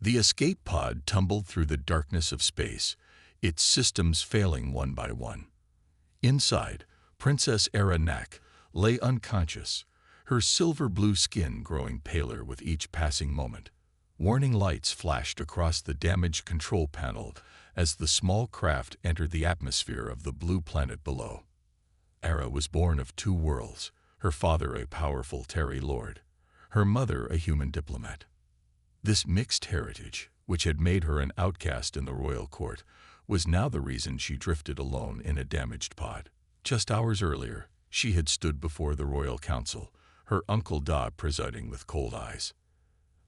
The escape pod tumbled through the darkness of space, its systems failing one by one. Inside, Princess Aranak lay unconscious, her silver-blue skin growing paler with each passing moment. Warning lights flashed across the damaged control panel as the small craft entered the atmosphere of the blue planet below. Ara was born of two worlds, her father a powerful Terry lord, her mother a human diplomat. This mixed heritage, which had made her an outcast in the royal court, was now the reason she drifted alone in a damaged pod. Just hours earlier, she had stood before the royal council, her uncle Da presiding with cold eyes.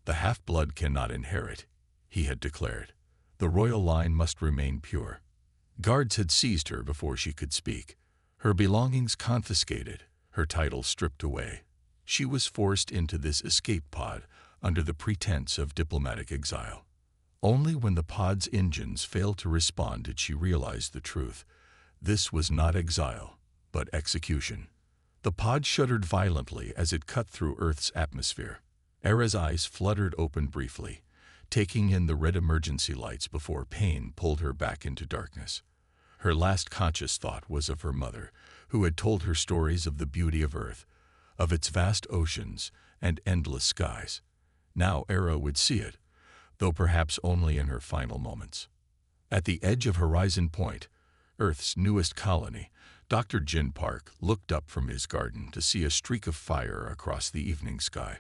"The half-blood cannot inherit," he had declared. "The royal line must remain pure." Guards had seized her before she could speak, her belongings confiscated, her title stripped away. She was forced into this escape pod under the pretense of diplomatic exile. Only when the pod's engines failed to respond did she realize the truth. This was not exile, but execution. The pod shuddered violently as it cut through Earth's atmosphere. Ara's eyes fluttered open briefly, taking in the red emergency lights before pain pulled her back into darkness. Her last conscious thought was of her mother, who had told her stories of the beauty of Earth, of its vast oceans and endless skies. Now Ara would see it, though perhaps only in her final moments. At the edge of Horizon Point, Earth's newest colony, Dr. Jin Park looked up from his garden to see a streak of fire across the evening sky.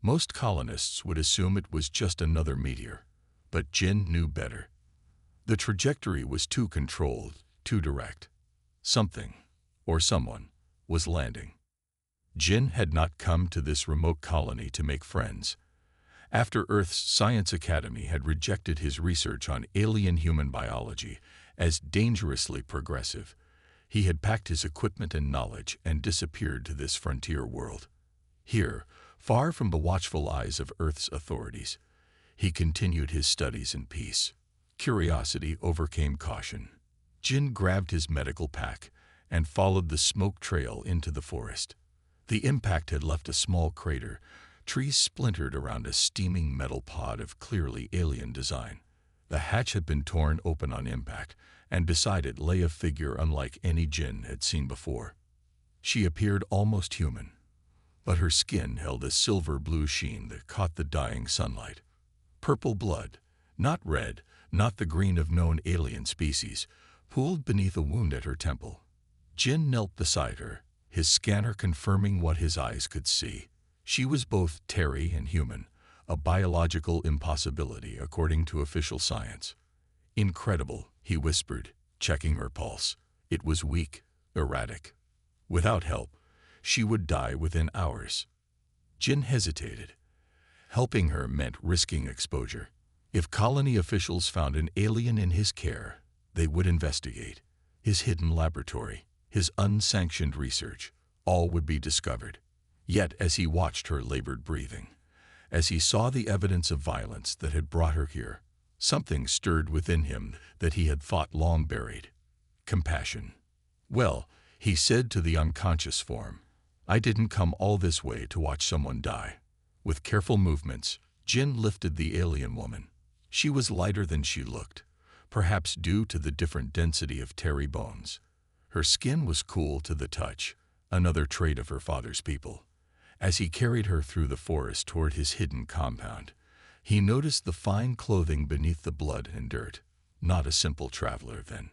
Most colonists would assume it was just another meteor, but Jin knew better. The trajectory was too controlled, too direct. Something, or someone, was landing. Jin had not come to this remote colony to make friends. After Earth's Science Academy had rejected his research on alien human biology as dangerously progressive, he had packed his equipment and knowledge and disappeared to this frontier world. Here, far from the watchful eyes of Earth's authorities, he continued his studies in peace. Curiosity overcame caution. Jin grabbed his medical pack and followed the smoke trail into the forest. The impact had left a small crater, trees splintered around a steaming metal pod of clearly alien design. The hatch had been torn open on impact, and beside it lay a figure unlike any Jin had seen before. She appeared almost human, but her skin held a silver-blue sheen that caught the dying sunlight. Purple blood, not red, not the green of known alien species, pooled beneath a wound at her temple. Jin knelt beside her, his scanner confirming what his eyes could see. She was both Terry and human, a biological impossibility according to official science. "Incredible," he whispered, checking her pulse. It was weak, erratic. Without help, she would die within hours. Jin hesitated. Helping her meant risking exposure. If colony officials found an alien in his care, they would investigate. His hidden laboratory, his unsanctioned research, all would be discovered. Yet as he watched her labored breathing, as he saw the evidence of violence that had brought her here, something stirred within him that he had thought long buried. Compassion. "Well," he said to the unconscious form, "I didn't come all this way to watch someone die." With careful movements, Jin lifted the alien woman. She was lighter than she looked, perhaps due to the different density of Terry bones. Her skin was cool to the touch, another trait of her father's people. As he carried her through the forest toward his hidden compound, he noticed the fine clothing beneath the blood and dirt. Not a simple traveler, then.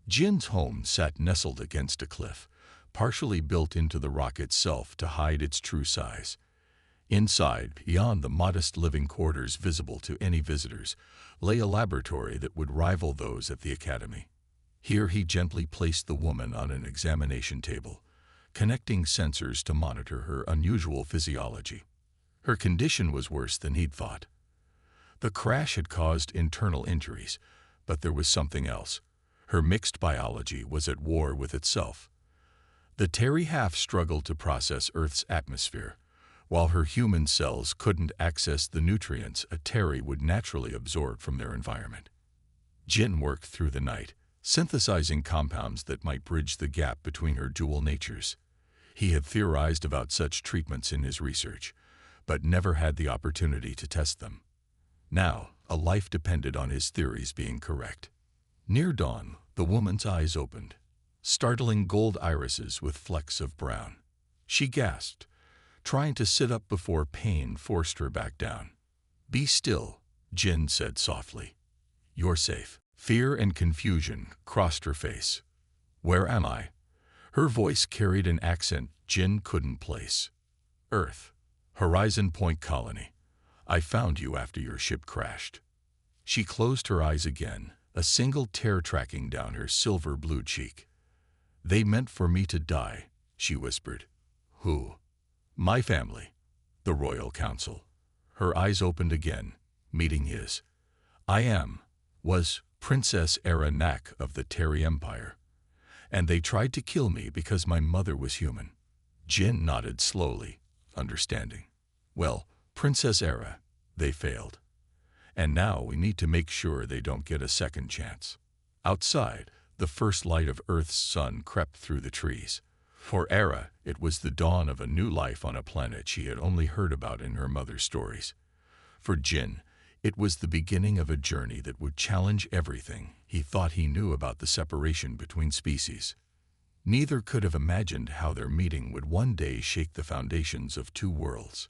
Jin's home sat nestled against a cliff, partially built into the rock itself to hide its true size. Inside, beyond the modest living quarters visible to any visitors, lay a laboratory that would rival those at the academy. Here he gently placed the woman on an examination table, connecting sensors to monitor her unusual physiology. Her condition was worse than he'd thought. The crash had caused internal injuries, but there was something else. Her mixed biology was at war with itself. The Terry half struggled to process Earth's atmosphere, while her human cells couldn't access the nutrients a Terry would naturally absorb from their environment. Jin worked through the night, synthesizing compounds that might bridge the gap between her dual natures. He had theorized about such treatments in his research, but never had the opportunity to test them. Now, a life depended on his theories being correct. Near dawn, the woman's eyes opened, startling gold irises with flecks of brown. She gasped, trying to sit up before pain forced her back down. "Be still," Jin said softly. "You're safe." Fear and confusion crossed her face. "Where am I?" Her voice carried an accent Jin couldn't place. "Earth. Horizon Point Colony. I found you after your ship crashed." She closed her eyes again, a single tear tracking down her silver-blue cheek. "They meant for me to die," she whispered. "Who?" "My family. The Royal Council." Her eyes opened again, meeting his. Was Princess Era Nak of the Terry Empire. And they tried to kill me because my mother was human." Jin nodded slowly, understanding. "Well, Princess Era, they failed. And now we need to make sure they don't get a second chance." Outside, the first light of Earth's sun crept through the trees. For Era, it was the dawn of a new life on a planet she had only heard about in her mother's stories. For Jin, it was the beginning of a journey that would challenge everything he thought he knew about the separation between species. Neither could have imagined how their meeting would one day shake the foundations of two worlds.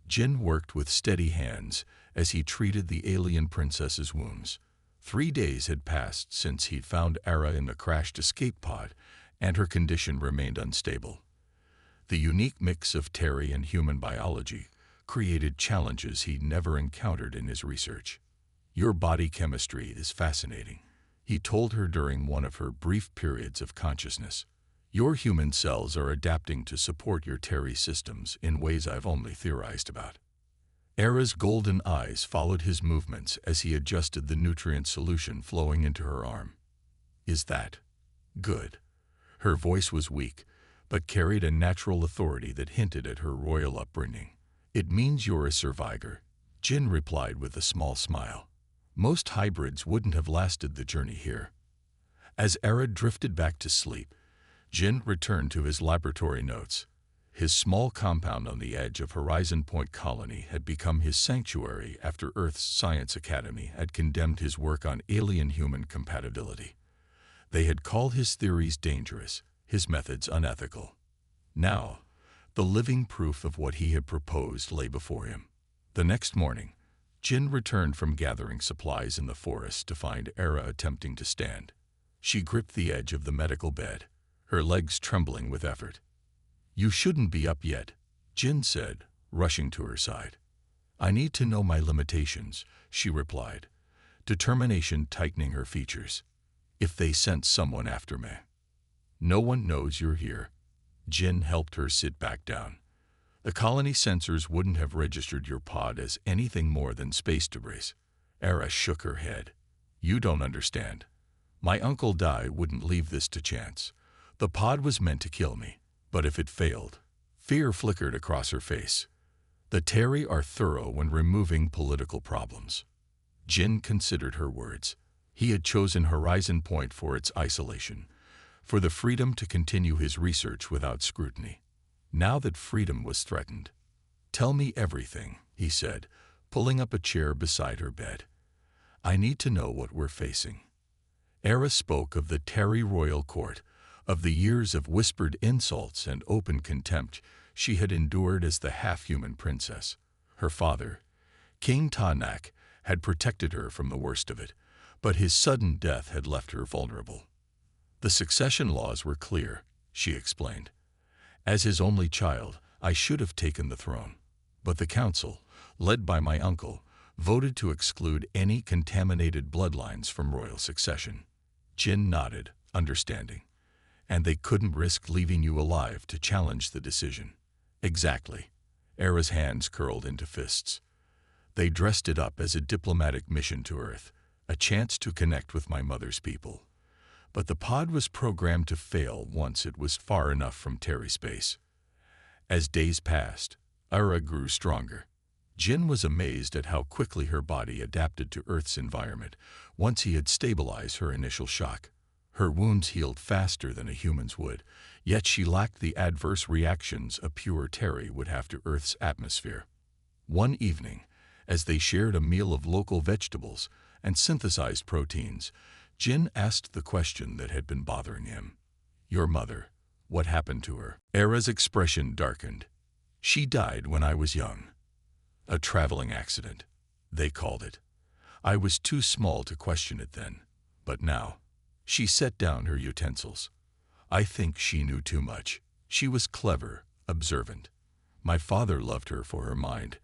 Jin worked with steady hands as he treated the alien princess's wounds. 3 days had passed since he'd found Era in the crashed escape pod, and her condition remained unstable. The unique mix of Terry and human biology created challenges he'd never encountered in his research. "Your body chemistry is fascinating," he told her during one of her brief periods of consciousness. "Your human cells are adapting to support your Terry systems in ways I've only theorized about." Era's golden eyes followed his movements as he adjusted the nutrient solution flowing into her arm. "Is that good?" Her voice was weak, but carried a natural authority that hinted at her royal upbringing. "It means you're a survivor," Jin replied with a small smile. "Most hybrids wouldn't have lasted the journey here." As Era drifted back to sleep, Jin returned to his laboratory notes. His small compound on the edge of Horizon Point Colony had become his sanctuary after Earth's Science Academy had condemned his work on alien-human compatibility. They had called his theories dangerous, his methods unethical. Now, the living proof of what he had proposed lay before him. The next morning, Jin returned from gathering supplies in the forest to find Era attempting to stand. She gripped the edge of the medical bed, her legs trembling with effort. "You shouldn't be up yet," Jin said, rushing to her side. "I need to know my limitations," she replied, determination tightening her features. "If they sent someone after me." "No one knows you're here." Jin helped her sit back down. "The colony sensors wouldn't have registered your pod as anything more than space debris." Era shook her head. "You don't understand. My Uncle Dai wouldn't leave this to chance. The pod was meant to kill me, but if it failed..." Fear flickered across her face. "The Terry are thorough when removing political problems." Jin considered her words. He had chosen Horizon Point for its isolation, for the freedom to continue his research without scrutiny. Now that freedom was threatened. "Tell me everything," he said, pulling up a chair beside her bed. "I need to know what we're facing." Era spoke of the Terry Royal Court, of the years of whispered insults and open contempt she had endured as the half-human princess. Her father, King Tanak, had protected her from the worst of it, but his sudden death had left her vulnerable. "The succession laws were clear," she explained. "As his only child, I should have taken the throne. But the council, led by my uncle, voted to exclude any contaminated bloodlines from royal succession." Jin nodded, understanding. "And they couldn't risk leaving you alive to challenge the decision." "Exactly." Era's hands curled into fists. "They dressed it up as a diplomatic mission to Earth, a chance to connect with my mother's people. But the pod was programmed to fail once it was far enough from Terry space." As days passed, Era grew stronger. Jin was amazed at how quickly her body adapted to Earth's environment once he had stabilized her initial shock. Her wounds healed faster than a human's would, yet she lacked the adverse reactions a pure Terry would have to Earth's atmosphere. One evening, As they shared a meal of local vegetables and synthesized proteins, Jin asked the question that had been bothering him. "Your mother, what happened to her?" Era's expression darkened. "She died when I was young. A traveling accident, they called it. I was too small to question it then, but now." She set down her utensils. "I think she knew too much. She was clever, observant. My father loved her for her mind,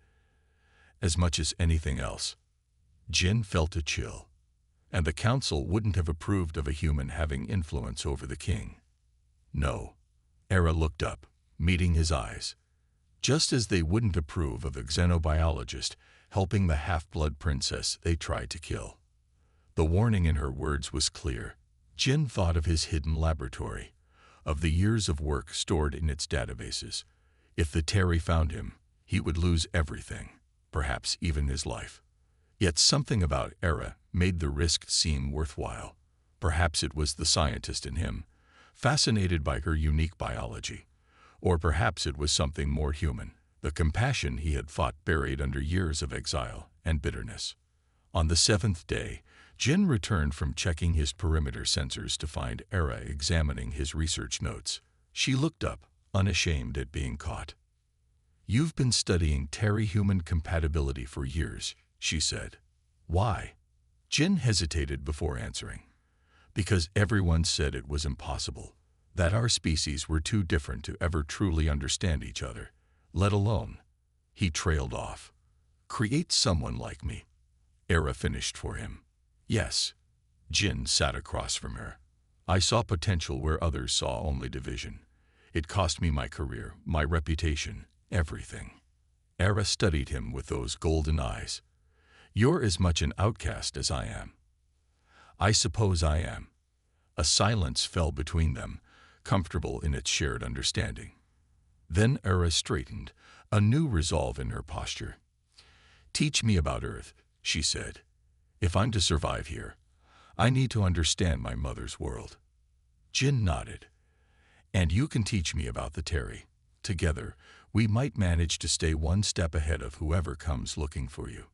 as much as anything else." Jin felt a chill, and the council wouldn't have approved of a human having influence over the king. No. Era looked up, meeting his eyes. Just as they wouldn't approve of a xenobiologist helping the half-blood princess they tried to kill. The warning in her words was clear. Jin thought of his hidden laboratory, of the years of work stored in its databases. If the Terry found him, he would lose everything, perhaps even his life. Yet something about Era made the risk seem worthwhile. Perhaps it was the scientist in him, fascinated by her unique biology. Or perhaps it was something more human, the compassion he had fought buried under years of exile and bitterness. On the 7th day, Jin returned from checking his perimeter sensors to find Era examining his research notes. She looked up, unashamed at being caught. "You've been studying Terry-human compatibility for years," she said. "Why?" Jin hesitated before answering. "Because everyone said it was impossible, that our species were too different to ever truly understand each other, let alone..." He trailed off. "Create someone like me," Era finished for him. "Yes." Jin sat across from her. "I saw potential where others saw only division. It cost me my career, my reputation, everything." Era studied him with those golden eyes. "You're as much an outcast as I am." "I suppose I am." A silence fell between them, comfortable in its shared understanding. Then Era straightened, a new resolve in her posture. "Teach me about Earth," she said. "If I'm to survive here, I need to understand my mother's world." Jin nodded. "And you can teach me about the Terry. Together, we might manage to stay one step ahead of whoever comes looking for you."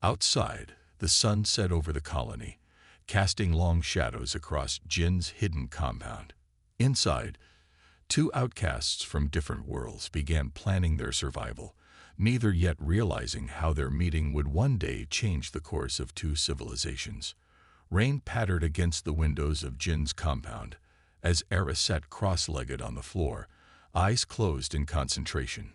Outside, the sun set over the colony, casting long shadows across Jin's hidden compound. Inside, two outcasts from different worlds began planning their survival, neither yet realizing how their meeting would one day change the course of two civilizations. Rain pattered against the windows of Jin's compound, as Era sat cross-legged on the floor, eyes closed in concentration.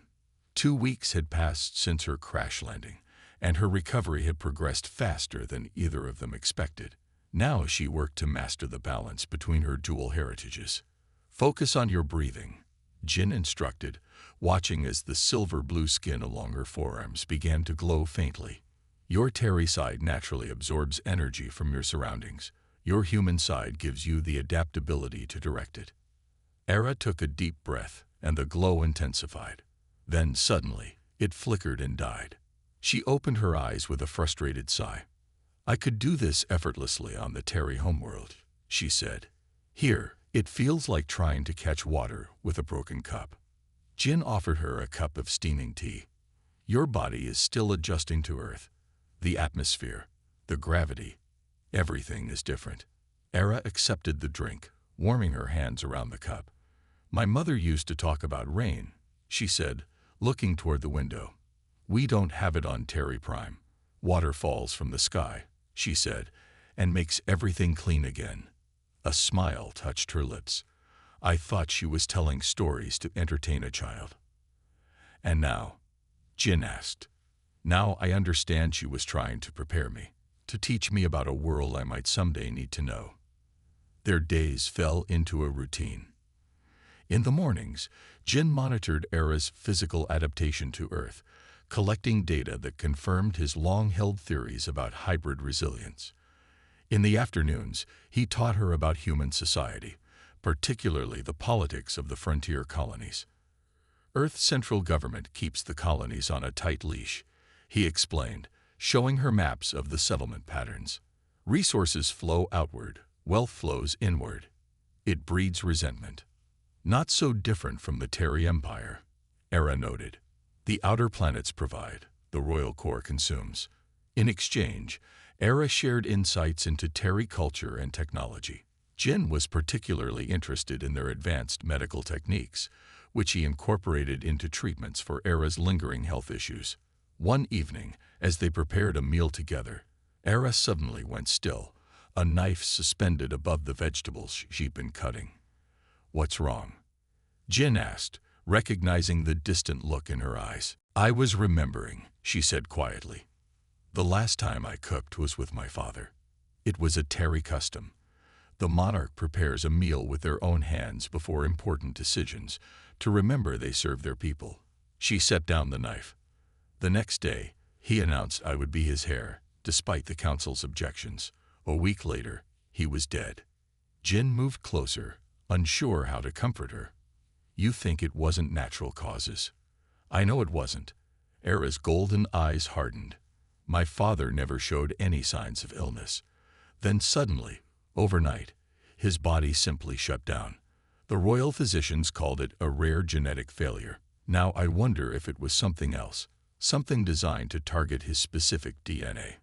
2 weeks had passed since her crash landing, and her recovery had progressed faster than either of them expected. Now she worked to master the balance between her dual heritages. "Focus on your breathing," Jin instructed, watching as the silver-blue skin along her forearms began to glow faintly. "Your Terry side naturally absorbs energy from your surroundings. Your human side gives you the adaptability to direct it." Era took a deep breath, and the glow intensified. Then suddenly, it flickered and died. She opened her eyes with a frustrated sigh. "I could do this effortlessly on the Terry homeworld," she said. "Here, it feels like trying to catch water with a broken cup." Jin offered her a cup of steaming tea. "Your body is still adjusting to Earth. The atmosphere, the gravity, everything is different." Era accepted the drink, warming her hands around the cup. "My mother used to talk about rain," she said, looking toward the window. "We don't have it on Terry Prime. Water falls from the sky," she said, "and makes everything clean again." A smile touched her lips. "I thought she was telling stories to entertain a child." "And now?" Jin asked. "Now I understand she was trying to prepare me, to teach me about a world I might someday need to know." Their days fell into a routine. In the mornings, Jin monitored Era's physical adaptation to Earth, collecting data that confirmed his long-held theories about hybrid resilience. In the afternoons, he taught her about human society, particularly the politics of the frontier colonies. "Earth's central government keeps the colonies on a tight leash," he explained, showing her maps of the settlement patterns. "Resources flow outward, wealth flows inward. It breeds resentment." "Not so different from the Terry Empire," Era noted. "The outer planets provide, the Royal Corps consumes. In exchange, Era shared insights into Terry culture and technology. Jin was particularly interested in their advanced medical techniques, which he incorporated into treatments for Era's lingering health issues. One evening, as they prepared a meal together, Era suddenly went still, a knife suspended above the vegetables she'd been cutting. "What's wrong?" Jin asked, recognizing the distant look in her eyes. "I was remembering," she said quietly. "The last time I cooked was with my father. It was a Terry custom. The monarch prepares a meal with their own hands before important decisions, to remember they serve their people." She set down the knife. "The next day, he announced I would be his heir, despite the council's objections. A week later, he was dead." Jin moved closer, unsure how to comfort her. "You think it wasn't natural causes?" "I know it wasn't." Era's golden eyes hardened. "My father never showed any signs of illness. Then suddenly, overnight, his body simply shut down. The royal physicians called it a rare genetic failure. Now I wonder if it was something else, something designed to target his specific DNA.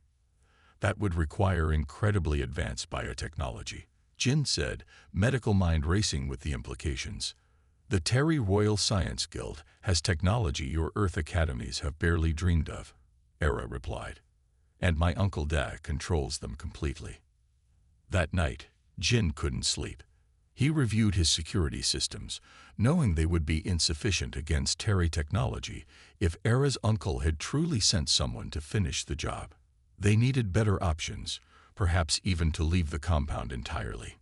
That would require incredibly advanced biotechnology." Jin said, medical mind racing with the implications. "The Terry Royal Science Guild has technology your Earth academies have barely dreamed of," Era replied. "And my Uncle Da controls them completely." That night, Jin couldn't sleep. He reviewed his security systems, knowing they would be insufficient against Terry technology if Era's uncle had truly sent someone to finish the job. They needed better options, perhaps even to leave the compound entirely.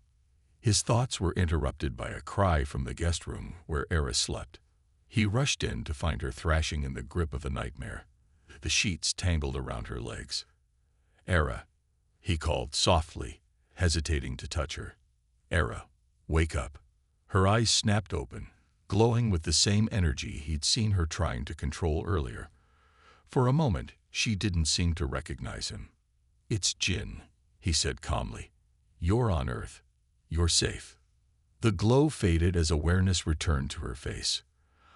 His thoughts were interrupted by a cry from the guest room where Era slept. He rushed in to find her thrashing in the grip of a nightmare, the sheets tangled around her legs. "Era," he called softly, hesitating to touch her. "Era, wake up." Her eyes snapped open, glowing with the same energy he'd seen her trying to control earlier. For a moment, she didn't seem to recognize him. "It's Jin," he said calmly. "You're on Earth. You're safe." The glow faded as awareness returned to her face.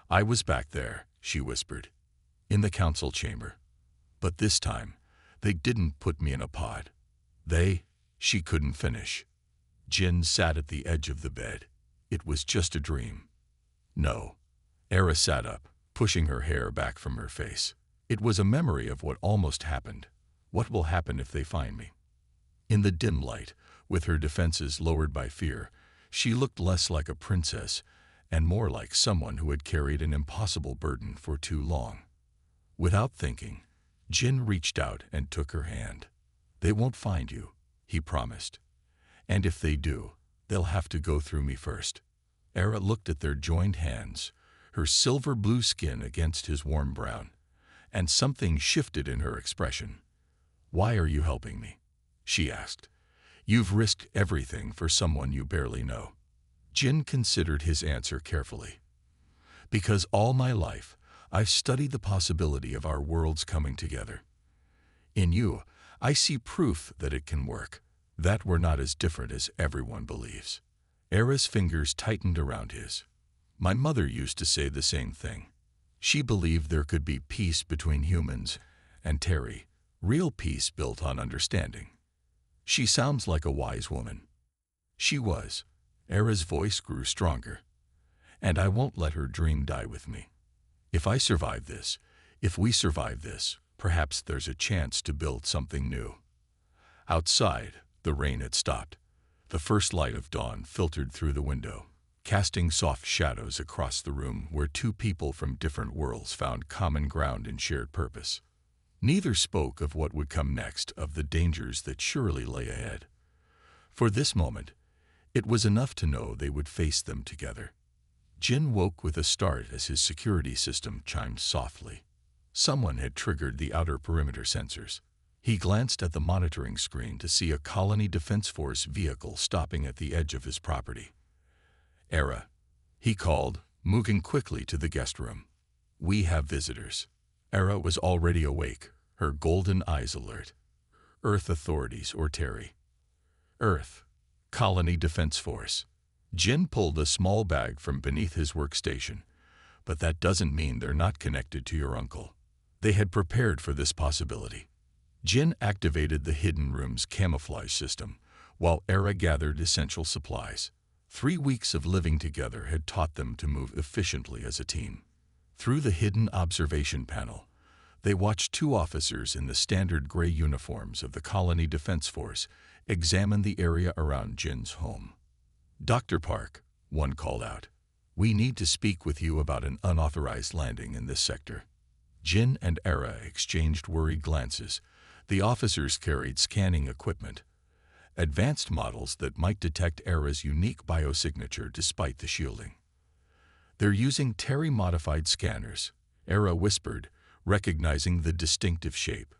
"I was back there," she whispered, "in the council chamber. But this time, they didn't put me in a pod. She couldn't finish." Jin sat at the edge of the bed. "It was just a dream." "No." Era sat up, pushing her hair back from her face. "It was a memory of what almost happened. What will happen if they find me?" In the dim light, with her defenses lowered by fear, she looked less like a princess and more like someone who had carried an impossible burden for too long. Without thinking, Jin reached out and took her hand. "They won't find you," he promised. "And if they do, they'll have to go through me first." Era looked at their joined hands, her silver blue skin against his warm brown, and something shifted in her expression. "Why are you helping me?" she asked. "You've risked everything for someone you barely know." Jin considered his answer carefully. "Because all my life, I've studied the possibility of our worlds coming together. In you, I see proof that it can work, that we're not as different as everyone believes." Era's fingers tightened around his. "My mother used to say the same thing. She believed there could be peace between humans and Terry, real peace built on understanding." "She sounds like a wise woman." She was. Era's voice grew stronger. "And I won't let her dream die with me. If we survive this, perhaps there's a chance to build something new." Outside, the rain had stopped. The first light of dawn filtered through the window, casting soft shadows across the room where two people from different worlds found common ground and shared purpose. Neither spoke of what would come next, of the dangers that surely lay ahead. For this moment, it was enough to know they would face them together. Jin woke with a start as his security system chimed softly. Someone had triggered the outer perimeter sensors. He glanced at the monitoring screen to see a Colony Defense Force vehicle stopping at the edge of his property. "Era," he called, moving quickly to the guest room. "We have visitors." Era was already awake, her golden eyes alert. "Earth authorities or Terry?" "Earth. Colony Defense Force." Jin pulled a small bag from beneath his workstation. "But that doesn't mean they're not connected to your uncle. They had prepared for this possibility. Jin activated the hidden room's camouflage system, while Era gathered essential supplies. 3 weeks of living together had taught them to move efficiently as a team. Through the hidden observation panel, they watched 2 officers in the standard gray uniforms of the Colony Defense Force examine the area around Jin's home. "Dr. Park," one called out, "we need to speak with you about an unauthorized landing in this sector." Jin and Era exchanged worried glances. The officers carried scanning equipment, advanced models that might detect Era's unique biosignature despite the shielding. "They're using Terry-modified scanners," Era whispered, recognizing the distinctive shape.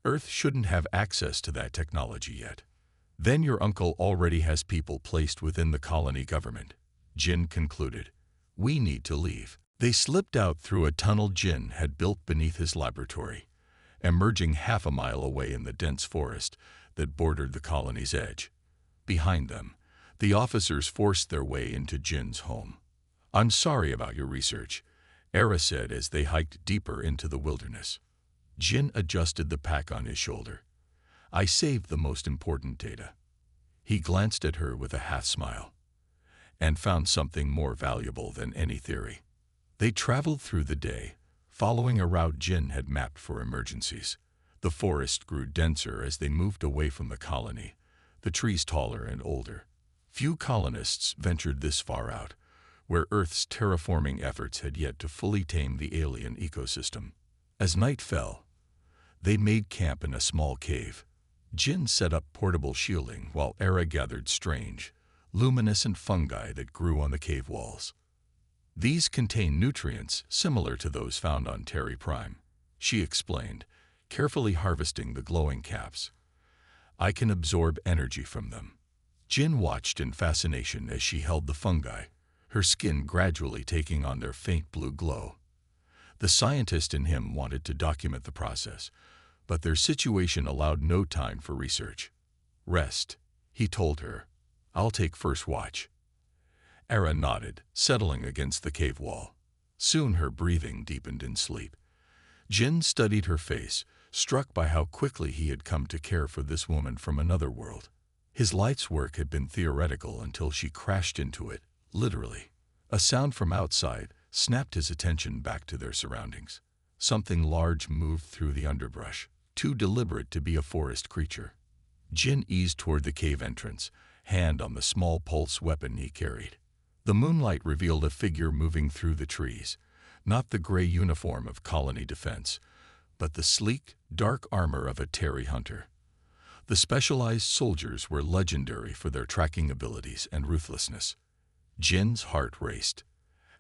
"Earth shouldn't have access to that technology yet." "Then your uncle already has people placed within the colony government," Jin concluded. "We need to leave." They slipped out through a tunnel Jin had built beneath his laboratory, emerging half a mile away in the dense forest that bordered the colony's edge. Behind them, the officers forced their way into Jin's home. "I'm sorry about your research," Era said as they hiked deeper into the wilderness. Jin adjusted the pack on his shoulder. "I saved the most important data." He glanced at her with a half-smile. "And found something more valuable than any theory." They traveled through the day, following a route Jin had mapped for emergencies. The forest grew denser as they moved away from the colony, the trees taller and older. Few colonists ventured this far out, where Earth's terraforming efforts had yet to fully tame the alien ecosystem. As night fell, they made camp in a small cave. Jin set up portable shielding while Era gathered strange, luminescent fungi that grew on the cave walls. "These contain nutrients similar to those found on Terry Prime," she explained, carefully harvesting the glowing caps. "I can absorb energy from them." Jin watched in fascination as she held the fungi, her skin gradually taking on their faint blue glow. The scientist in him wanted to document the process, but their situation allowed no time for research. "Rest," he told her. "I'll take first watch." Era nodded, settling against the cave wall. Soon her breathing deepened in sleep. Jin studied her face, struck by how quickly he had come to care for this woman from another world. His life's work had been theoretical until she crashed into it, literally. A sound from outside snapped his attention back to their surroundings. Something large moved through the underbrush, too deliberate to be a forest creature. Jin eased toward the cave entrance, hand on the small pulse weapon he carried. The moonlight revealed a figure moving through the trees, not the gray uniform of colony defense, but the sleek, dark armor of a Terry hunter. The specialized soldiers were legendary for their tracking abilities and ruthlessness. Jin's heart raced.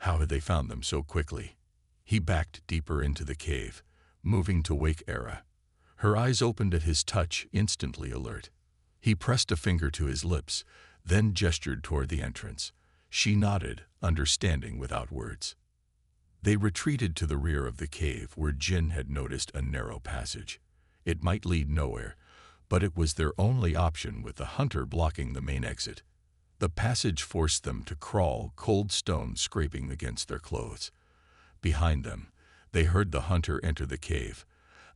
How had they found them so quickly? He backed deeper into the cave, moving to wake Era. Her eyes opened at his touch, instantly alert. He pressed a finger to his lips, then gestured toward the entrance. She nodded, understanding without words. They retreated to the rear of the cave where Jin had noticed a narrow passage. It might lead nowhere, but it was their only option with the hunter blocking the main exit. The passage forced them to crawl, cold stones scraping against their clothes. Behind them, they heard the hunter enter the cave,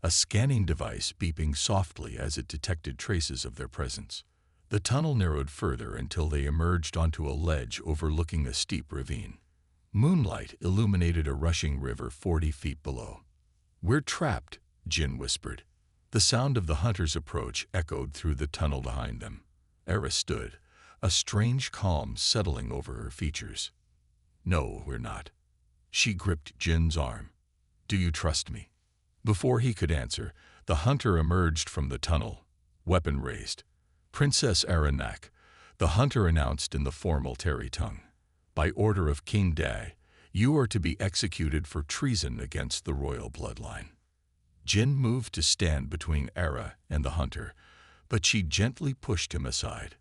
a scanning device beeping softly as it detected traces of their presence. The tunnel narrowed further until they emerged onto a ledge overlooking a steep ravine. Moonlight illuminated a rushing river 40 feet below. "We're trapped," Jin whispered. The sound of the hunter's approach echoed through the tunnel behind them. Era stood, a strange calm settling over her features. "No, we're not." She gripped Jin's arm. "Do you trust me?" Before he could answer, the hunter emerged from the tunnel, weapon raised. "Princess Aranak," the hunter announced in the formal Terry tongue. "By order of King Dai, you are to be executed for treason against the royal bloodline." Jin moved to stand between Era and the hunter, but she gently pushed him aside.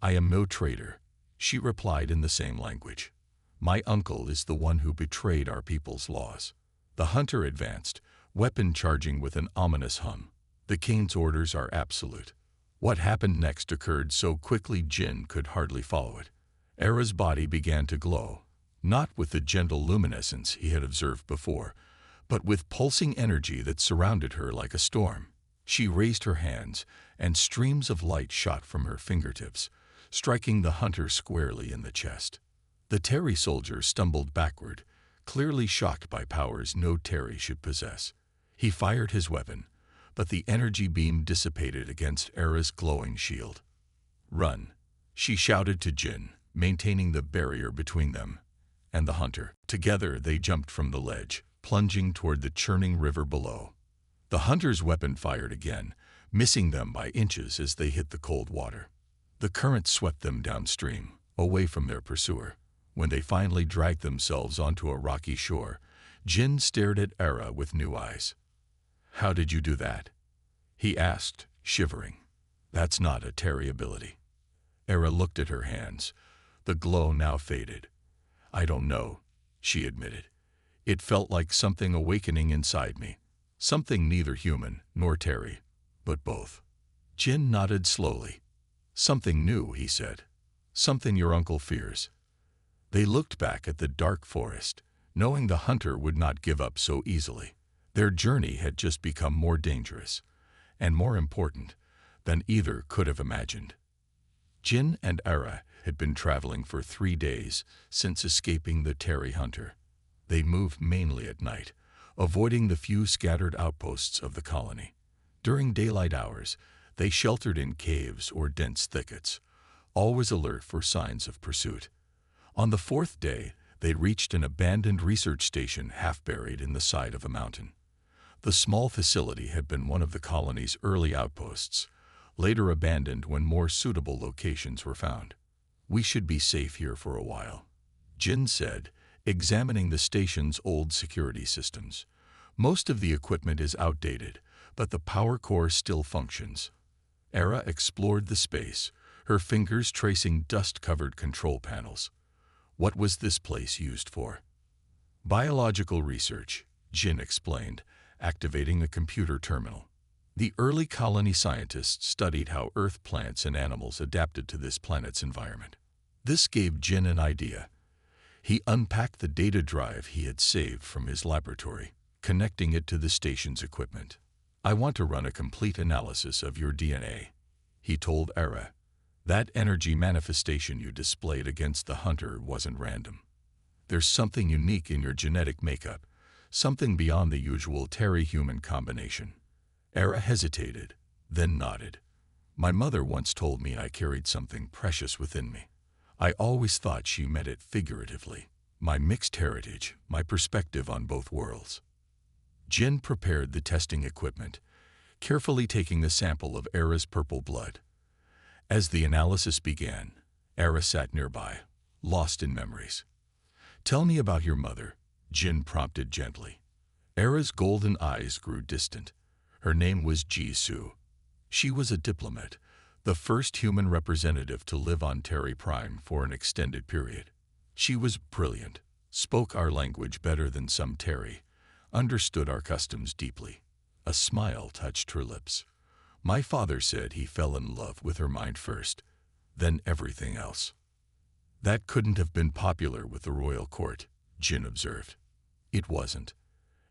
"I am no traitor," she replied in the same language. "My uncle is the one who betrayed our people's laws." The hunter advanced, weapon charging with an ominous hum. "The king's orders are absolute." What happened next occurred so quickly Jin could hardly follow it. Era's body began to glow, not with the gentle luminescence he had observed before, but with pulsing energy that surrounded her like a storm. She raised her hands, and streams of light shot from her fingertips, striking the hunter squarely in the chest. The Terry soldier stumbled backward, clearly shocked by powers no Terry should possess. He fired his weapon, but the energy beam dissipated against Era's glowing shield. "Run," she shouted to Jin, maintaining the barrier between them and the hunter. Together they jumped from the ledge, plunging toward the churning river below. The hunter's weapon fired again, missing them by inches as they hit the cold water. The current swept them downstream, away from their pursuer. When they finally dragged themselves onto a rocky shore, Jin stared at Era with new eyes. "How did you do that?" he asked, shivering. "That's not a Terry ability." Era looked at her hands. The glow now faded. "I don't know," she admitted. "It felt like something awakening inside me. Something neither human nor Terry, but both." Jin nodded slowly. "Something new," he said. "Something your uncle fears." They looked back at the dark forest, knowing the hunter would not give up so easily. Their journey had just become more dangerous, and more important, than either could have imagined. Jin and Era had been traveling for 3 days since escaping the Terry hunter. They moved mainly at night, avoiding the few scattered outposts of the colony. During daylight hours, they sheltered in caves or dense thickets, always alert for signs of pursuit. On the 4th day, they reached an abandoned research station half buried in the side of a mountain. The small facility had been one of the colony's early outposts, later abandoned when more suitable locations were found. "We should be safe here for a while," Jin said, examining the station's old security systems. "Most of the equipment is outdated, but the power core still functions." Era explored the space, her fingers tracing dust-covered control panels. What was this place used for? "Biological research," Jin explained, activating a computer terminal. The early colony scientists studied how Earth plants and animals adapted to this planet's environment. This gave Jin an idea. He unpacked the data drive he had saved from his laboratory, connecting it to the station's equipment. "I want to run a complete analysis of your DNA," he told Era. "That energy manifestation you displayed against the hunter wasn't random. There's something unique in your genetic makeup, something beyond the usual Terry-human combination." Era hesitated, then nodded. "My mother once told me I carried something precious within me. I always thought she meant it figuratively. My mixed heritage, my perspective on both worlds." Jin prepared the testing equipment, carefully taking the sample of Era's purple blood. As the analysis began, Era sat nearby, lost in memories. "Tell me about your mother," Jin prompted gently. Era's golden eyes grew distant. Her name was Jisoo. She was a diplomat, the first human representative to live on Terry Prime for an extended period. She was brilliant, spoke our language better than some Terry, understood our customs deeply. A smile touched her lips. "My father said he fell in love with her mind first, then everything else." "That couldn't have been popular with the royal court," Jin observed. "It wasn't."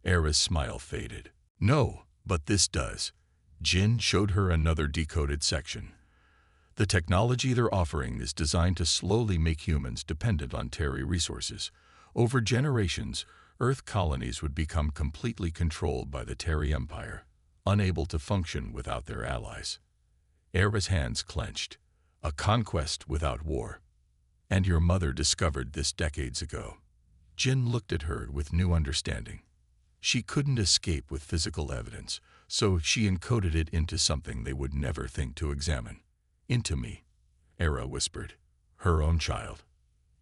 Era's smile faded. "No, but this does." Jin showed her another decoded section. "The technology they're offering is designed to slowly make humans dependent on Terry resources. Over generations, Earth colonies would become completely controlled by the Terry Empire, unable to function without their allies." Era's hands clenched. "A conquest without war. And your mother discovered this decades ago." Jin looked at her with new understanding. She couldn't escape with physical evidence, so she encoded it into something they would never think to examine. "Into me," Era whispered. "Her own child.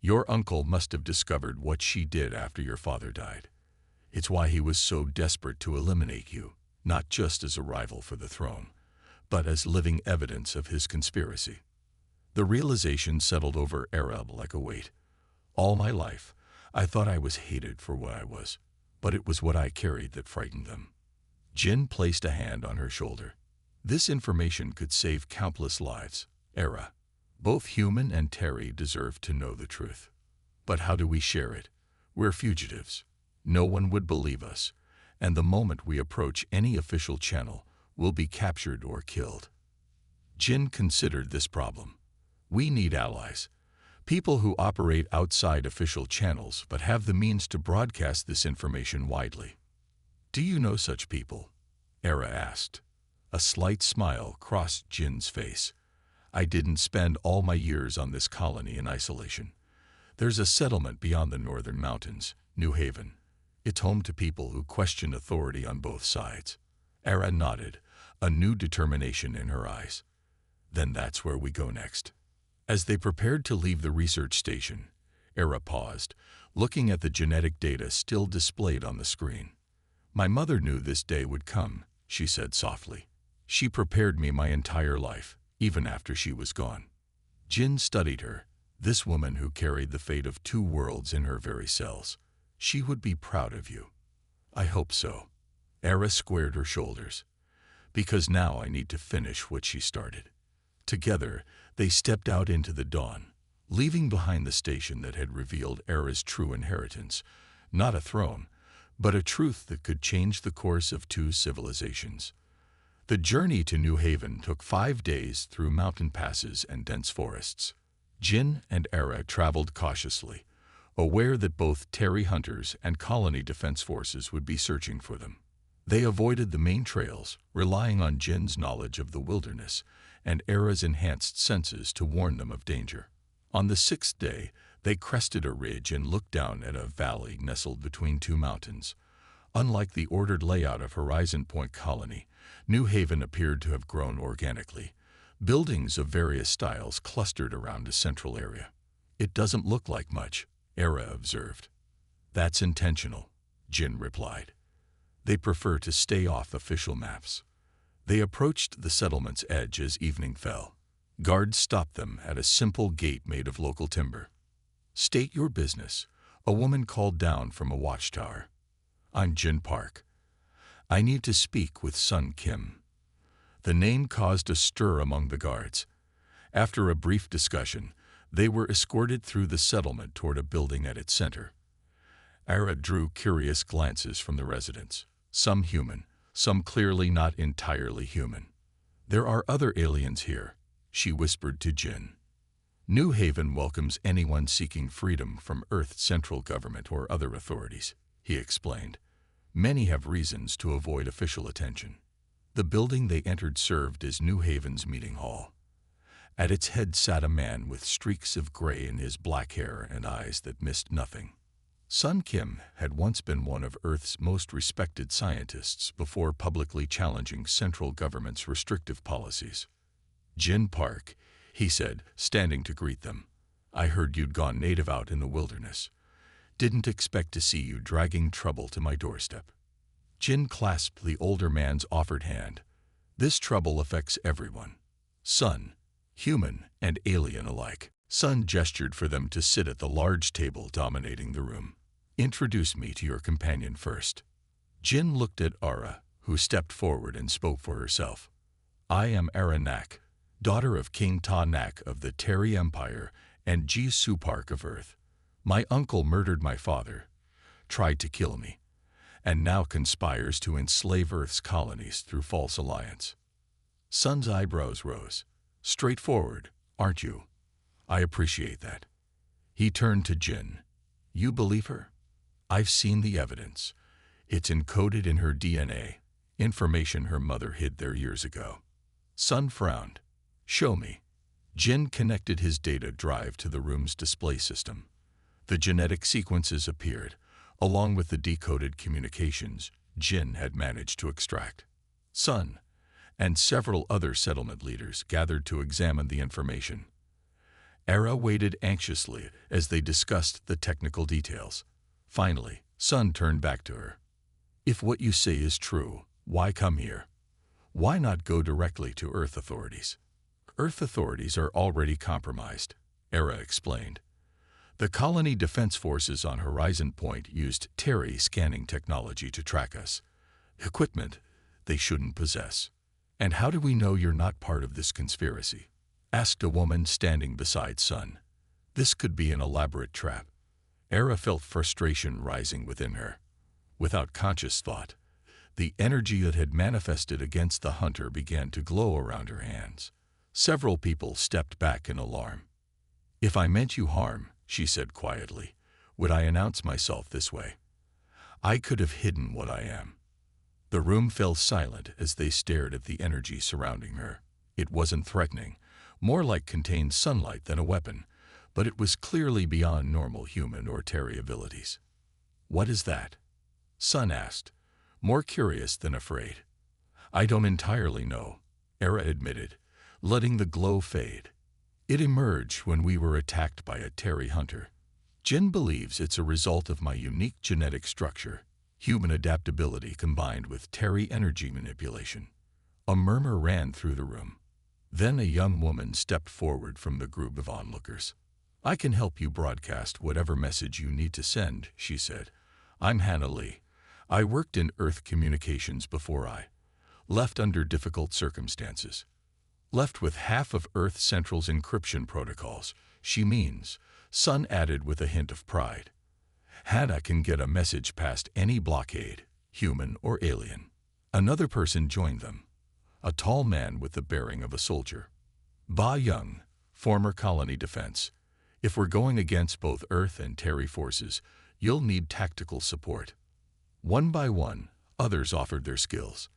Your uncle must have discovered what she did after your father died. It's why he was so desperate to eliminate you, not just as a rival for the throne, but as living evidence of his conspiracy." The realization settled over Era like a weight. "All my life, I thought I was hated for what I was, but it was what I carried that frightened them." Jin placed a hand on her shoulder. "This information could save countless lives, Era. Both human and Terry deserve to know the truth. But how do we share it? We're fugitives. No one would believe us, and the moment we approach any official channel, we'll be captured or killed. Jin considered this problem. We need allies. People who operate outside official channels but have the means to broadcast this information widely. Do you know such people? Era asked. A slight smile crossed Jin's face. I didn't spend all my years on this colony in isolation. There's a settlement beyond the northern mountains, New Haven. It's home to people who question authority on both sides. Era nodded, a new determination in her eyes. Then that's where we go next. As they prepared to leave the research station, Era paused, looking at the genetic data still displayed on the screen. My mother knew this day would come, she said softly. She prepared me my entire life, even after she was gone. Jin studied her, this woman who carried the fate of two worlds in her very cells. She would be proud of you. I hope so. Era squared her shoulders. Because now I need to finish what she started. Together, they stepped out into the dawn, leaving behind the station that had revealed Era's true inheritance, not a throne, but a truth that could change the course of two civilizations. The journey to New Haven took 5 days through mountain passes and dense forests. Jin and Era traveled cautiously, aware that both Terry hunters and colony defense forces would be searching for them. They avoided the main trails, relying on Jin's knowledge of the wilderness and Era's enhanced senses to warn them of danger. On the 6th day, they crested a ridge and looked down at a valley nestled between two mountains. Unlike the ordered layout of Horizon Point Colony, New Haven appeared to have grown organically. Buildings of various styles clustered around a central area. It doesn't look like much, Era observed. That's intentional, Jin replied. They prefer to stay off official maps. They approached the settlement's edge as evening fell. Guards stopped them at a simple gate made of local timber. State your business, a woman called down from a watchtower. I'm Jin Park. I need to speak with Sun Kim. The name caused a stir among the guards. After a brief discussion, they were escorted through the settlement toward a building at its center. Era drew curious glances from the residents, some human, some clearly not entirely human. There are other aliens here, she whispered to Jin. New Haven welcomes anyone seeking freedom from Earth's central government or other authorities, he explained. Many have reasons to avoid official attention. The building they entered served as New Haven's meeting hall. At its head sat a man with streaks of gray in his black hair and eyes that missed nothing. Sun Kim had once been one of Earth's most respected scientists before publicly challenging central government's restrictive policies. Jin Park, he said, standing to greet them. I heard you'd gone native out in the wilderness. Didn't expect to see you dragging trouble to my doorstep. Jin clasped the older man's offered hand. This trouble affects everyone. Sun, human and alien alike. Sun gestured for them to sit at the large table dominating the room. Introduce me to your companion first. Jin looked at Ara, who stepped forward and spoke for herself. I am Ara Nak, daughter of King Ta Nak of the Terry Empire and Jisoo Park of Earth. My uncle murdered my father, tried to kill me, and now conspires to enslave Earth's colonies through false alliance. Sun's eyebrows rose. Straightforward, aren't you? I appreciate that. He turned to Jin. You believe her? I've seen the evidence. It's encoded in her DNA, information her mother hid there years ago. Sun frowned. Show me. Jin connected his data drive to the room's display system. The genetic sequences appeared, along with the decoded communications Jin had managed to extract. Sun and several other settlement leaders gathered to examine the information. Era waited anxiously as they discussed the technical details. Finally, Sun turned back to her. If what you say is true, why come here? Why not go directly to Earth authorities? Earth authorities are already compromised, Era explained. The colony defense forces on Horizon Point used Terry scanning technology to track us. Equipment they shouldn't possess. And how do we know you're not part of this conspiracy? Asked a woman standing beside Sun. This could be an elaborate trap. Era felt frustration rising within her. Without conscious thought, The energy that had manifested against the hunter began to glow around her hands. Several people stepped back in alarm. "If I meant you harm," she said quietly, "would I announce myself this way? I could have hidden what I am." The room fell silent as they stared at the energy surrounding her. It wasn't threatening, more like contained sunlight than a weapon, but it was clearly beyond normal human or Terry abilities. "What is that?" Sun asked, more curious than afraid. "I don't entirely know," Era admitted, letting the glow fade. "It emerged when we were attacked by a Terry hunter. Jin believes it's a result of my unique genetic structure, human adaptability combined with Terry energy manipulation." A murmur ran through the room. Then a young woman stepped forward from the group of onlookers. "I can help you broadcast whatever message you need to send," she said. "I'm Hannah Lee. I worked in Earth communications before I left under difficult circumstances. Left with half of Earth Central's encryption protocols, she means," Sun added with a hint of pride. "Hannah can get a message past any blockade, human or alien." Another person joined them, a tall man with the bearing of a soldier. "Ba Young, former colony defense. If we're going against both Earth and Terry forces, you'll need tactical support." One by one, others offered their skills.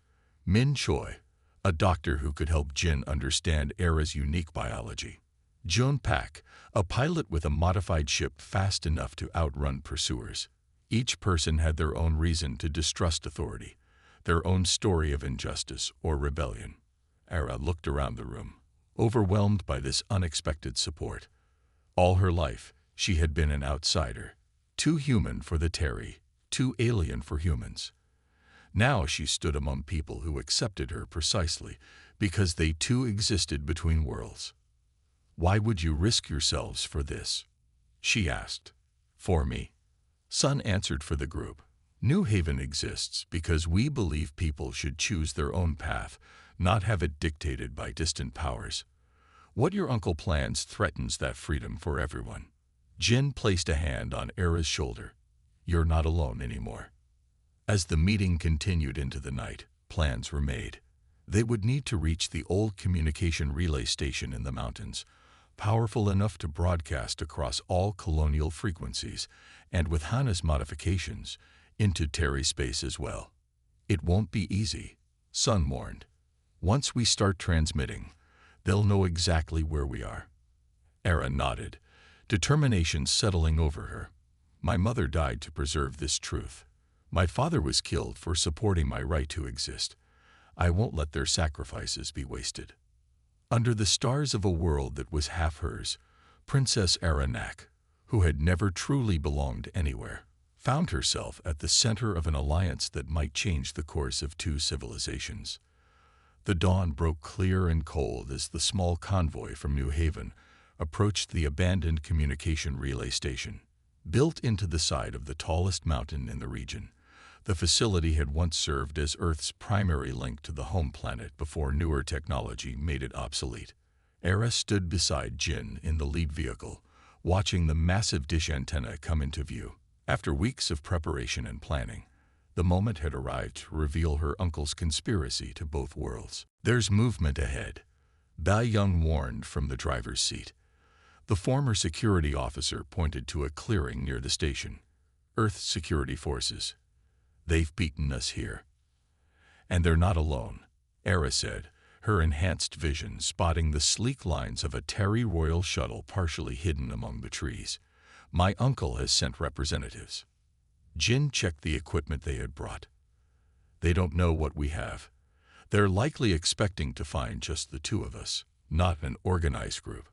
Min Choi, a doctor who could help Jin understand Era's unique biology. Jun Pak, a pilot with a modified ship fast enough to outrun pursuers. Each person had their own reason to distrust authority, their own story of injustice or rebellion. Era looked around the room, overwhelmed by this unexpected support. All her life, she had been an outsider, too human for the Terry, too alien for humans. Now she stood among people who accepted her precisely because they too existed between worlds. "Why would you risk yourselves for this?" she asked. "For me," Sun answered for the group. "New Haven exists because we believe people should choose their own path, not have it dictated by distant powers. What your uncle plans threatens that freedom for everyone." Jin placed a hand on Era's shoulder. "You're not alone anymore." As the meeting continued into the night, plans were made. They would need to reach the old communication relay station in the mountains, powerful enough to broadcast across all colonial frequencies, and with Hannah's modifications, into Terry space as well. "It won't be easy," Sun warned. "Once we start transmitting, they'll know exactly where we are." Era nodded, determination settling over her. "My mother died to preserve this truth. My father was killed for supporting my right to exist. I won't let their sacrifices be wasted." Under the stars of a world that was half hers, Princess Aranak, who had never truly belonged anywhere, found herself at the center of an alliance that might change the course of two civilizations. The dawn broke clear and cold as the small convoy from New Haven approached the abandoned communication relay station. Built into the side of the tallest mountain in the region, the facility had once served as Earth's primary link to the home planet before newer technology made it obsolete. Era stood beside Jin in the lead vehicle, watching the massive dish antenna come into view. After weeks of preparation and planning, the moment had arrived to reveal her uncle's conspiracy to both worlds. "There's movement ahead," Ba Young warned from the driver's seat. The former security officer pointed to a clearing near the station. "Earth security forces. They've beaten us here." "And they're not alone," Era said, her enhanced vision spotting the sleek lines of a Terry Royal shuttle partially hidden among the trees. "My uncle has sent representatives." Jin checked the equipment they had brought. "They don't know what we have. They're likely expecting to find just the two of us, not an organized group."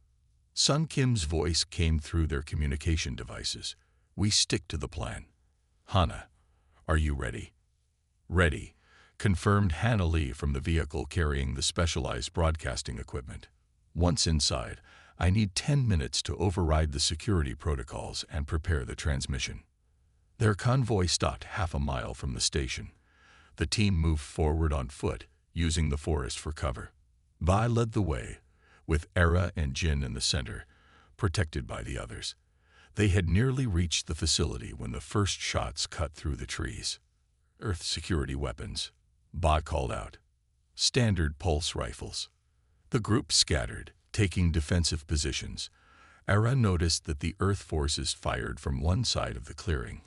Sun Kim's voice came through their communication devices. "We stick to the plan. Hannah, are you ready?" "Ready," confirmed Hannah Lee from the vehicle carrying the specialized broadcasting equipment. "Once inside, I need 10 minutes to override the security protocols and prepare the transmission." Their convoy stopped half a mile from the station. The team moved forward on foot, using the forest for cover. Ba led the way, with Era and Jin in the center, protected by the others. They had nearly reached the facility when the first shots cut through the trees. "Earth security weapons," Ba called out. Standard pulse rifles. The group scattered, taking defensive positions. Era noticed that the Earth forces fired from one side of the clearing,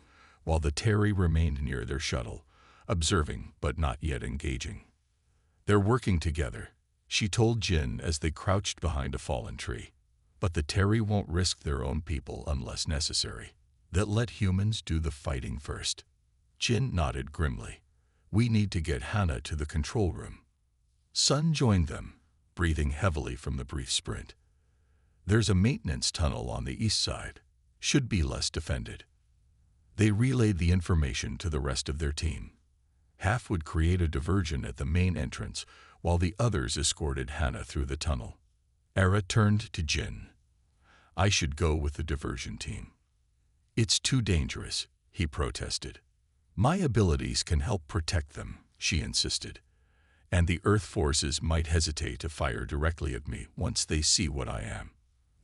while the Terry remained near their shuttle, observing but not yet engaging. They're working together, she told Jin as they crouched behind a fallen tree. But the Terry won't risk their own people unless necessary. They'll let humans do the fighting first. Jin nodded grimly. We need to get Hannah to the control room. Sun joined them, breathing heavily from the brief sprint. There's a maintenance tunnel on the east side. Should be less defended. They relayed the information to the rest of their team. Half would create a diversion at the main entrance, while the others escorted Hannah through the tunnel. Era turned to Jin. I should go with the diversion team. It's too dangerous, he protested. My abilities can help protect them, she insisted. And the Earth forces might hesitate to fire directly at me once they see what I am.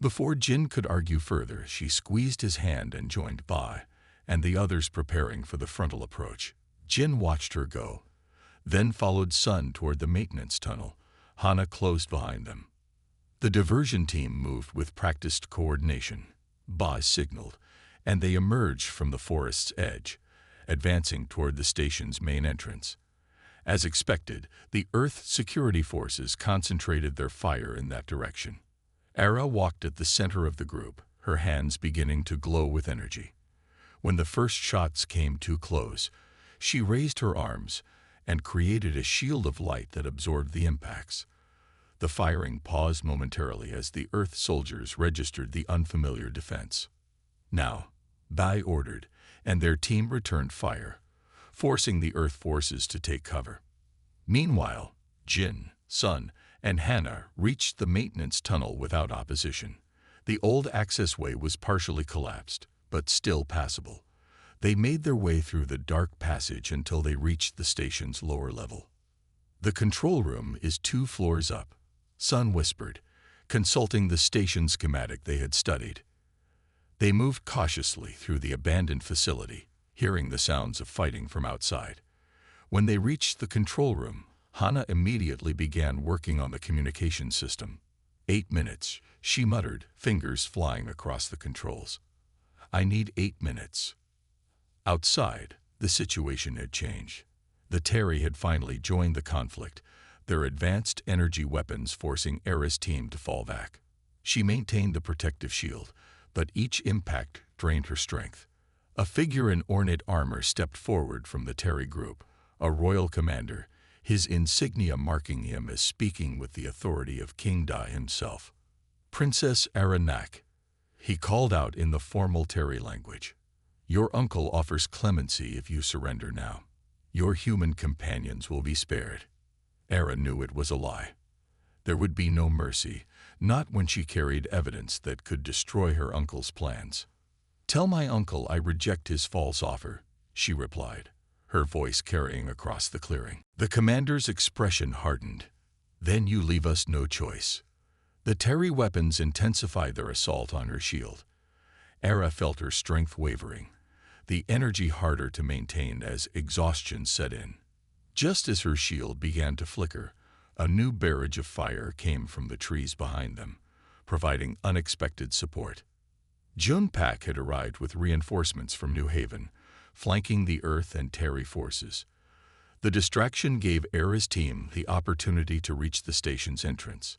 Before Jin could argue further, she squeezed his hand and joined Ba and the others preparing for the frontal approach. Jin watched her go, then followed Sun toward the maintenance tunnel, Hannah close behind them. The diversion team moved with practiced coordination. Ba signaled, and they emerged from the forest's edge, advancing toward the station's main entrance. As expected, the Earth security forces concentrated their fire in that direction. Era walked at the center of the group, her hands beginning to glow with energy. When the first shots came too close, she raised her arms and created a shield of light that absorbed the impacts. The firing paused momentarily as the Earth soldiers registered the unfamiliar defense. Now, Bai ordered, and their team returned fire, forcing the Earth forces to take cover. Meanwhile, Jin, Sun, and Hannah reached the maintenance tunnel without opposition. The old accessway was partially collapsed, but still passable. They made their way through the dark passage until they reached the station's lower level. The control room is 2 floors up, Sun whispered, consulting the station schematic they had studied. They moved cautiously through the abandoned facility, hearing the sounds of fighting from outside. When they reached the control room, Hannah immediately began working on the communication system. 8 minutes, she muttered, fingers flying across the controls. I need 8 minutes. Outside, the situation had changed. The Terry had finally joined the conflict, their advanced energy weapons forcing Era's team to fall back. She maintained the protective shield, but each impact drained her strength. A figure in ornate armor stepped forward from the Terry group, a royal commander, his insignia marking him as speaking with the authority of King Da himself. Princess Aranak, he called out in the formal Terry language. Your uncle offers clemency if you surrender now. Your human companions will be spared. Era knew it was a lie. There would be no mercy, not when she carried evidence that could destroy her uncle's plans. Tell my uncle I reject his false offer, she replied, her voice carrying across the clearing. The commander's expression hardened. Then you leave us no choice. The Terry weapons intensified their assault on her shield. Era felt her strength wavering, the energy harder to maintain as exhaustion set in. Just as her shield began to flicker, a new barrage of fire came from the trees behind them, providing unexpected support. Junpak had arrived with reinforcements from New Haven, flanking the Earth and Terry forces. The distraction gave Era's team the opportunity to reach the station's entrance.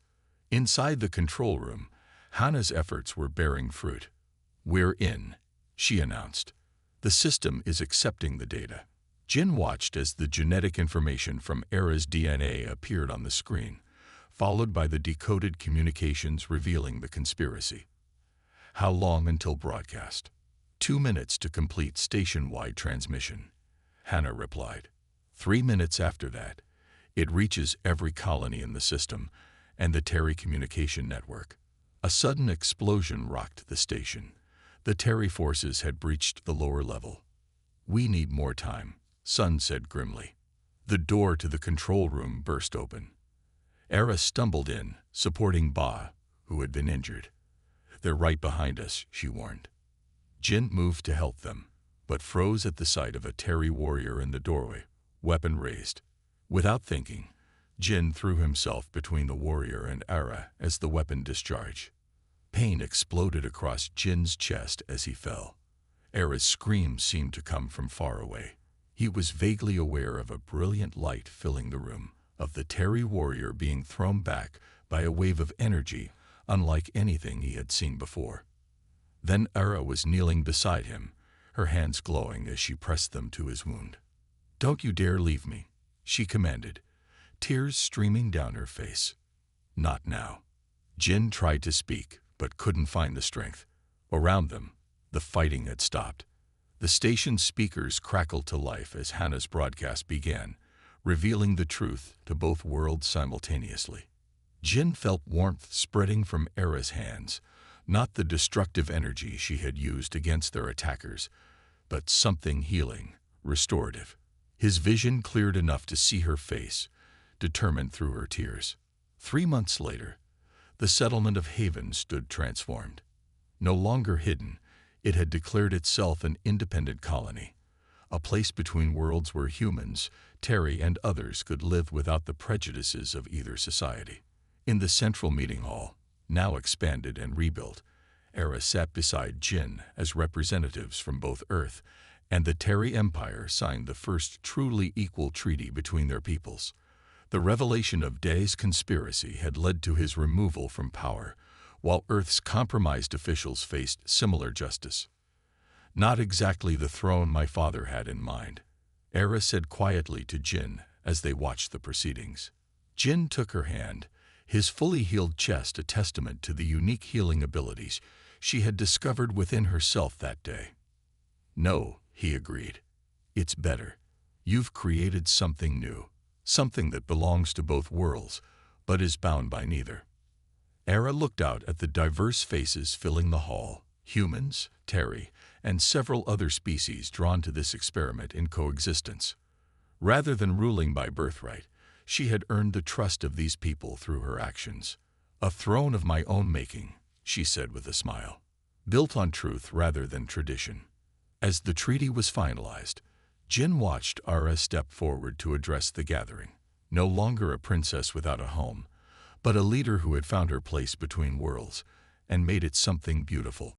Inside the control room, Hannah's efforts were bearing fruit. We're in, she announced. The system is accepting the data. Jin watched as the genetic information from Era's DNA appeared on the screen, followed by the decoded communications revealing the conspiracy. How long until broadcast? 2 minutes to complete station-wide transmission, Hannah replied. 3 minutes after that, it reaches every colony in the system and the Terry communication network. A sudden explosion rocked the station. The Terry forces had breached the lower level. We need more time, Sun said grimly. The door to the control room burst open. Era stumbled in, supporting Ba, who had been injured. They're right behind us, she warned. Jin moved to help them, but froze at the sight of a Terry warrior in the doorway, weapon raised. Without thinking, Jin threw himself between the warrior and Ara as the weapon discharged. Pain exploded across Jin's chest as he fell. Ara's screams seemed to come from far away. He was vaguely aware of a brilliant light filling the room, of the Terry warrior being thrown back by a wave of energy unlike anything he had seen before. Then Ara was kneeling beside him, her hands glowing as she pressed them to his wound. "Don't you dare leave me," she commanded, tears streaming down her face. "Not now." Jin tried to speak, but couldn't find the strength. Around them, the fighting had stopped. The station's speakers crackled to life as Hannah's broadcast began, revealing the truth to both worlds simultaneously. Jin felt warmth spreading from Ara's hands, not the destructive energy she had used against their attackers, but something healing, restorative. His vision cleared enough to see her face, determined through her tears. 3 months later, the settlement of Haven stood transformed. No longer hidden, it had declared itself an independent colony, a place between worlds where humans, Terry and others could live without the prejudices of either society. In the central meeting hall, now expanded and rebuilt, Era sat beside Jin as representatives from both Earth and the Terry Empire signed the first truly equal treaty between their peoples. The revelation of Day's conspiracy had led to his removal from power, while Earth's compromised officials faced similar justice. "Not exactly the throne my father had in mind," Era said quietly to Jin as they watched the proceedings. Jin took her hand, his fully healed chest a testament to the unique healing abilities she had discovered within herself that day. "No," he agreed. "It's better. You've created something new, something that belongs to both worlds, but is bound by neither." Era looked out at the diverse faces filling the hall, humans, Terry, and several other species drawn to this experiment in coexistence. Rather than ruling by birthright, she had earned the trust of these people through her actions. "A throne of my own making," she said with a smile, "built on truth rather than tradition." As the treaty was finalized, Jin watched Ara step forward to address the gathering, no longer a princess without a home, but a leader who had found her place between worlds and made it something beautiful.